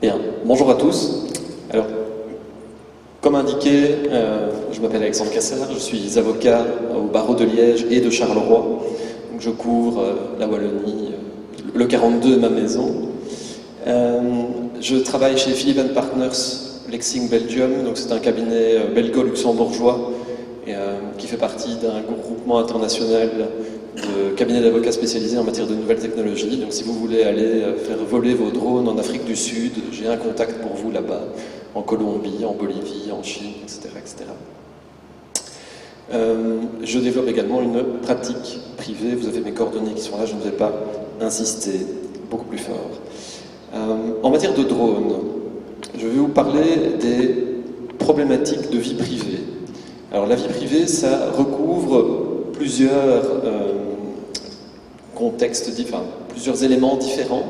Bien, bonjour à tous. Alors, comme indiqué, je m'appelle Alexandre Casser, je suis avocat au barreau de Liège et de Charleroi. Donc, je couvre la Wallonie, le 42 est ma maison. Je travaille chez Philipp & Partners Lexing Belgium, donc c'est un cabinet belgo-luxembourgeois qui fait partie d'un groupement international de cabinets d'avocats spécialisés en matière de nouvelles technologies. Donc si vous voulez aller faire voler vos drones en Afrique du Sud, j'ai un contact pour vous là-bas, en Colombie, en Bolivie, en Chine, etc. Je développe également une pratique privée. Vous avez mes coordonnées qui sont là, je ne vais pas insister beaucoup plus fort. En matière de drones, je vais vous parler des problématiques de vie privée. Alors la vie privée, ça recouvre plusieurs contextes différents, plusieurs éléments différents.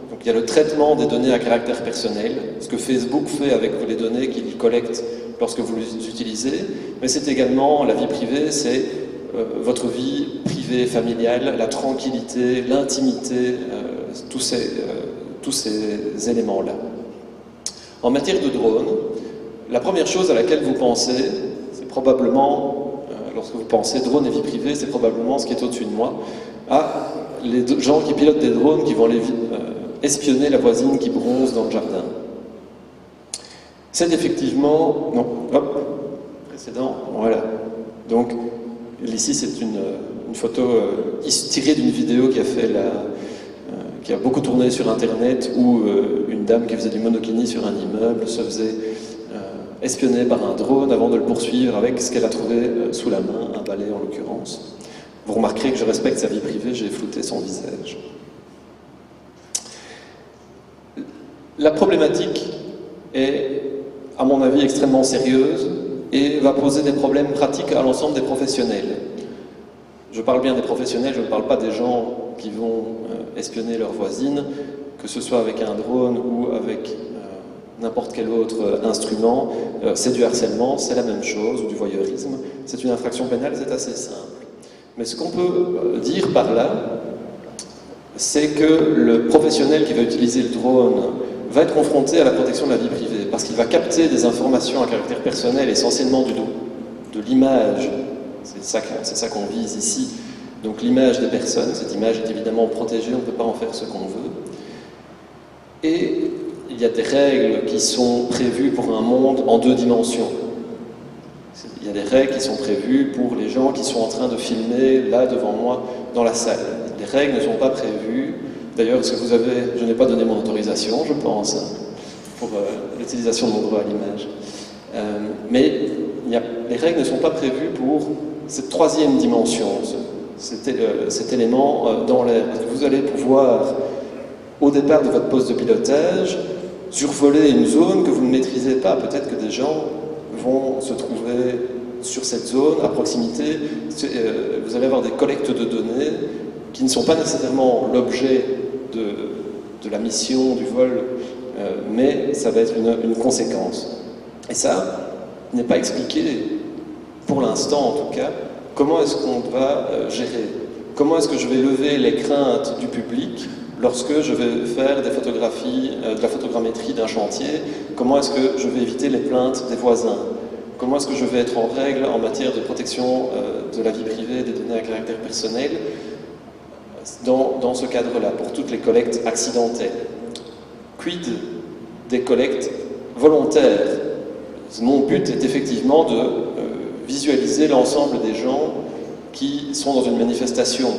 Donc il y a le traitement des données à caractère personnel, ce que Facebook fait avec les données qu'il collecte lorsque vous les utilisez, mais c'est également la vie privée, c'est votre vie privée, familiale, la tranquillité, l'intimité, tous ces éléments-là. En matière de drone, la première chose à laquelle vous pensez, c'est probablement, lorsque vous pensez drone et vie privée, c'est probablement ce qui est au-dessus de moi, les gens qui pilotent des drones qui vont aller espionner la voisine qui bronze dans le jardin. C'est effectivement... Non, hop, précédent, voilà. Donc, ici c'est une photo tirée d'une vidéo qui a beaucoup tourné sur Internet, où une dame qui faisait du monokini sur un immeuble se faisait espionner par un drone avant de le poursuivre avec ce qu'elle a trouvé sous la main, un balai en l'occurrence. Vous remarquerez que je respecte sa vie privée, j'ai flouté son visage. La problématique est, à mon avis, extrêmement sérieuse et va poser des problèmes pratiques à l'ensemble des professionnels. Je parle bien des professionnels, je ne parle pas des gens qui vont espionner leurs voisines, que ce soit avec un drone ou avec n'importe quel autre instrument. C'est du harcèlement, c'est la même chose, ou du voyeurisme. C'est une infraction pénale, c'est assez simple. Mais ce qu'on peut dire par là, c'est que le professionnel qui va utiliser le drone va être confronté à la protection de la vie privée, parce qu'il va capter des informations à caractère personnel, essentiellement de l'image. C'est ça qu'on vise ici. Donc l'image des personnes, cette image est évidemment protégée, on ne peut pas en faire ce qu'on veut. Et il y a des règles qui sont prévues pour un monde en 2 dimensions. Il y a des règles qui sont prévues pour les gens qui sont en train de filmer là devant moi dans la salle. Les règles ne sont pas prévues. D'ailleurs, je n'ai pas donné mon autorisation, je pense, pour l'utilisation de mon droit à l'image. Mais les règles ne sont pas prévues pour cette 3e dimension, cet élément dans l'air. Vous allez pouvoir, au départ de votre poste de pilotage, survoler une zone que vous ne maîtrisez pas. Peut-être que des gens vont se trouver sur cette zone, à proximité. Vous allez avoir des collectes de données qui ne sont pas nécessairement l'objet de la mission du vol, mais ça va être une conséquence. Et ça n'est pas expliqué, pour l'instant en tout cas, comment est-ce qu'on va gérer. Comment est-ce que je vais lever les craintes du public lorsque je vais faire des photographies, de la photogrammétrie d'un chantier? Comment est-ce que je vais éviter les plaintes des voisins? Comment est-ce que je vais être en règle en matière de protection de la vie privée, des données à caractère personnel, dans ce cadre-là, pour toutes les collectes accidentelles? Quid des collectes volontaires? Mon but est effectivement de visualiser l'ensemble des gens qui sont dans une manifestation,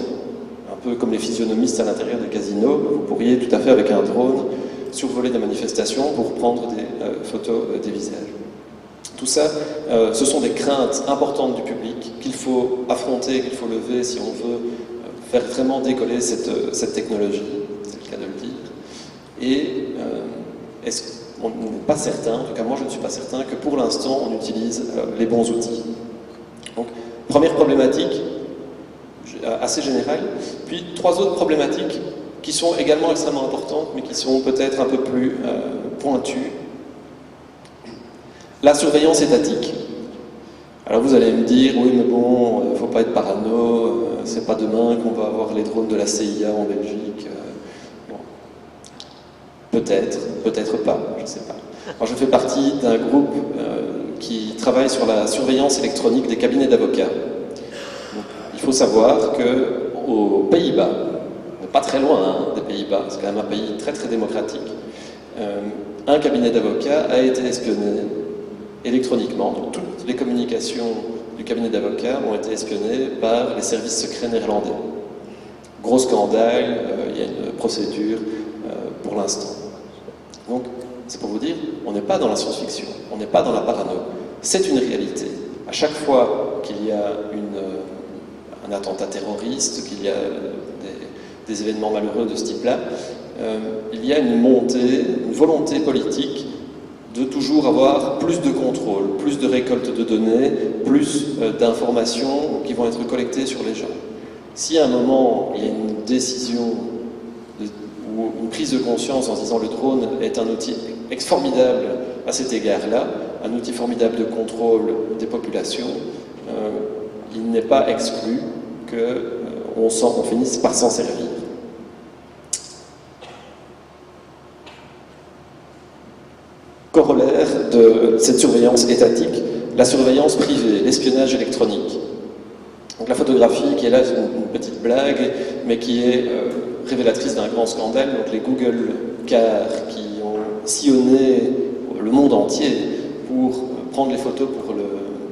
un peu comme les physionomistes à l'intérieur des casinos. Vous pourriez tout à fait, avec un drone, survoler des manifestations pour prendre des photos des visages. Tout ça, ce sont des craintes importantes du public qu'il faut affronter, qu'il faut lever si on veut faire vraiment décoller cette technologie, c'est le cas de le dire. Et on n'est pas certain, en tout cas moi je ne suis pas certain, que pour l'instant on utilise les bons outils. Donc, première problématique, assez générale, puis 3 autres problématiques qui sont également extrêmement importantes, mais qui sont peut-être un peu plus pointues. La surveillance étatique. Alors vous allez me dire, oui mais bon, il ne faut pas être parano, c'est pas demain qu'on va avoir les drones de la CIA en Belgique. Bon. peut-être, peut-être pas, je ne sais pas. Alors, je fais partie d'un groupe qui travaille sur la surveillance électronique des cabinets d'avocats. Il faut savoir qu'aux Pays-Bas, pas très loin des Pays-Bas, c'est quand même un pays très très démocratique, un cabinet d'avocats a été espionné électroniquement. Donc, toutes les communications du cabinet d'avocats ont été espionnées par les services secrets néerlandais. Gros scandale, il y a une procédure pour l'instant. Donc, c'est pour vous dire, on n'est pas dans la science-fiction, on n'est pas dans la parano. C'est une réalité. À chaque fois qu'il y a un attentat terroriste, qu'il y a des événements malheureux de ce type-là, il y a une montée, une volonté politique de toujours avoir plus de contrôle, plus de récolte de données, plus d'informations qui vont être collectées sur les gens. Si à un moment il y a une décision ou une prise de conscience en se disant le drone est un outil formidable à cet égard-là, un outil formidable de contrôle des populations, il n'est pas exclu qu'on finisse par s'en servir. Corollaire de cette surveillance étatique, la surveillance privée, l'espionnage électronique. Donc la photographie qui est là, c'est une petite blague, mais qui est révélatrice d'un grand scandale. Donc les Google Cars qui ont sillonné le monde entier pour prendre les photos pour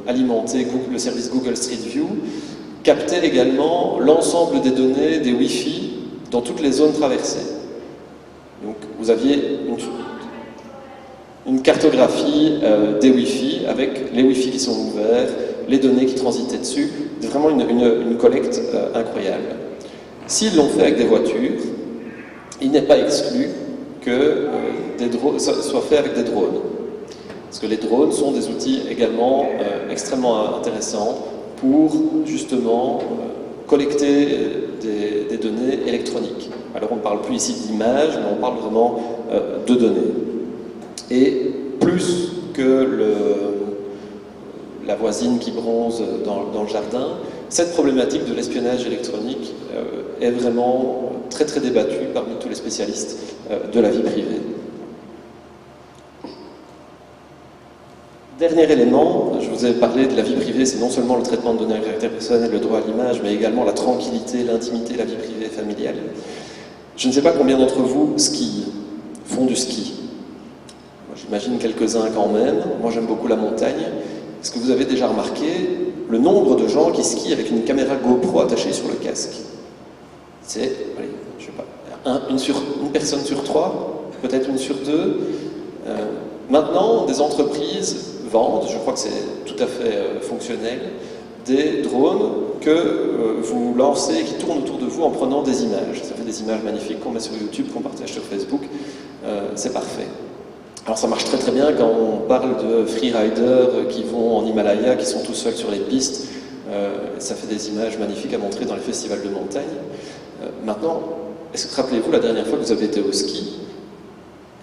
alimenter le service Google Street View, captaient également l'ensemble des données des Wi-Fi dans toutes les zones traversées. Donc vous aviez une cartographie des Wi-Fi avec les Wi-Fi qui sont ouverts, les données qui transitaient dessus. C'est vraiment une collecte incroyable. S'ils l'ont fait avec des voitures, il n'est pas exclu que ça soit fait avec des drones. Parce que les drones sont des outils également extrêmement intéressants pour justement collecter des données électroniques. Alors on ne parle plus ici d'images, mais on parle vraiment de données. Et plus que la voisine qui bronze dans le jardin, cette problématique de l'espionnage électronique est vraiment très très débattue parmi tous les spécialistes de la vie privée. Dernier élément, je vous avais parlé de la vie privée, c'est non seulement le traitement de données à caractère personnel, le droit à l'image, mais également la tranquillité, l'intimité, la vie privée familiale. Je ne sais pas combien d'entre vous skient, font du ski. J'imagine quelques-uns quand même. Moi, j'aime beaucoup la montagne. Est-ce que vous avez déjà remarqué le nombre de gens qui skient avec une caméra GoPro attachée sur le casque? C'est, allez, je sais pas, une personne sur 3, peut-être une sur 2. Maintenant, des entreprises vendent, je crois que c'est tout à fait fonctionnel, des drones que vous lancez, qui tournent autour de vous en prenant des images. Ça fait des images magnifiques qu'on met sur YouTube, qu'on partage sur Facebook. C'est parfait. Alors ça marche très très bien quand on parle de freeriders qui vont en Himalaya, qui sont tout seuls sur les pistes. Ça fait des images magnifiques à montrer dans les festivals de montagne. Maintenant, rappelez-vous la dernière fois que vous avez été au ski,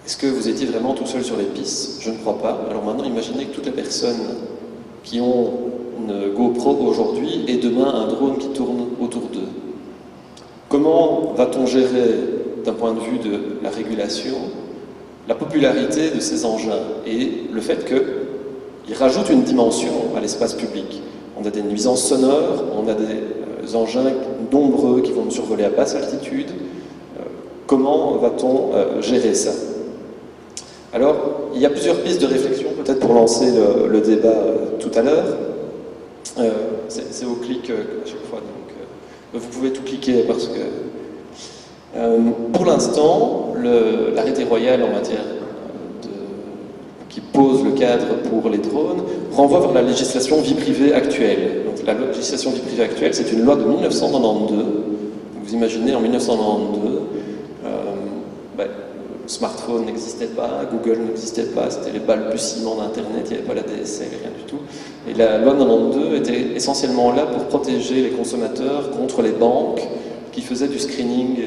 est-ce que vous étiez vraiment tout seul sur les pistes? Je ne crois pas. Alors maintenant, imaginez que toutes les personnes qui ont une GoPro aujourd'hui et demain un drone qui tourne autour d'eux. Comment va-t-on gérer, d'un point de vue de la régulation, la popularité de ces engins et le fait qu'ils rajoutent une dimension à l'espace public? On a des nuisances sonores, on a des engins nombreux qui vont nous survoler à basse altitude. Comment va-t-on gérer ça? Alors, il y a plusieurs pistes de réflexion, peut-être pour lancer le débat tout à l'heure. C'est au clic à chaque fois, donc vous pouvez tout cliquer parce que... pour l'instant, l'arrêté royal en matière qui pose le cadre pour les drones renvoie vers la législation vie privée actuelle. Donc, la législation vie privée actuelle, c'est une loi de 1992. Vous imaginez, en 1992, le smartphone n'existait pas, Google n'existait pas, c'était les balbutiements d'Internet, il n'y avait pas la DSL, rien du tout. Et la loi de 92 était essentiellement là pour protéger les consommateurs contre les banques qui faisaient du screening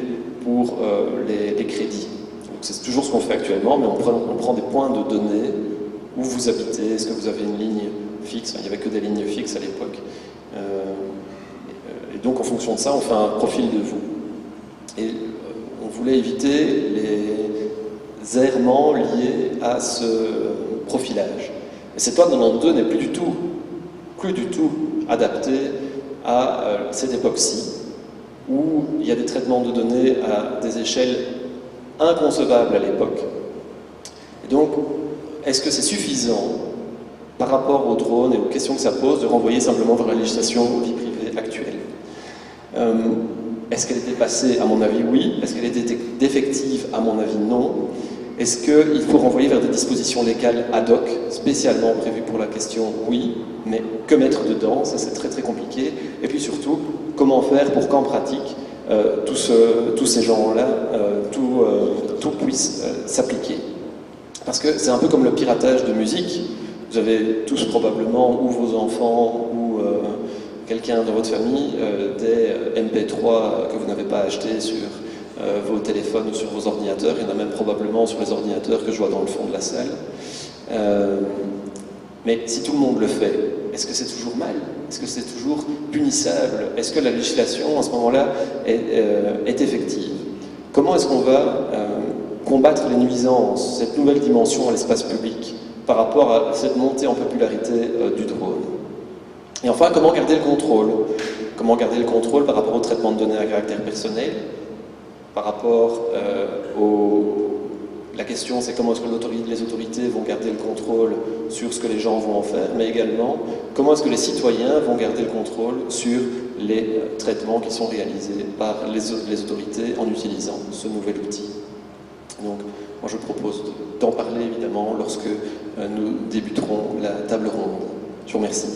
pour les crédits. C'est toujours ce qu'on fait actuellement, mais on prend des points de données, où vous habitez, est-ce que vous avez une ligne fixe, il n'y avait que des lignes fixes à l'époque. Et donc en fonction de ça, on fait un profil de vous. Et on voulait éviter les errements liés à ce profilage. Et cette loi de 92 n'est plus du tout adaptée à cette époque-ci, où il y a des traitements de données à des échelles inconcevables à l'époque. Et donc, est-ce que c'est suffisant, par rapport aux drones et aux questions que ça pose, de renvoyer simplement vers la législation vie privée actuelle? Est-ce qu'elle était passée? À mon avis, oui. Est-ce qu'elle était défective? À mon avis, non. Est-ce qu'il faut renvoyer vers des dispositions légales ad hoc, spécialement prévues pour la question? Oui. Mais que mettre dedans? Ça, c'est très très compliqué. Et puis surtout, comment faire pour qu'en pratique, tous ces gens-là, tout puisse s'appliquer? Parce que c'est un peu comme le piratage de musique. Vous avez tous probablement, ou vos enfants, ou quelqu'un dans votre famille, des MP3 que vous n'avez pas achetés sur vos téléphones ou sur vos ordinateurs. Il y en a même probablement sur les ordinateurs que je vois dans le fond de la salle. Mais si tout le monde le fait, est-ce que c'est toujours mal? Est-ce que c'est toujours punissable? Est-ce que la législation, à ce moment-là, est effective? Comment est-ce qu'on va combattre les nuisances, cette nouvelle dimension à l'espace public, par rapport à cette montée en popularité du drone? Et enfin, comment garder le contrôle? Comment garder le contrôle par rapport au traitement de données à caractère personnel? Par rapport La question, c'est comment est-ce que les autorités vont garder le contrôle sur ce que les gens vont en faire, mais également, comment est-ce que les citoyens vont garder le contrôle sur les traitements qui sont réalisés par les autorités en utilisant ce nouvel outil. Donc, moi je propose d'en parler évidemment lorsque nous débuterons la table ronde. Je vous remercie.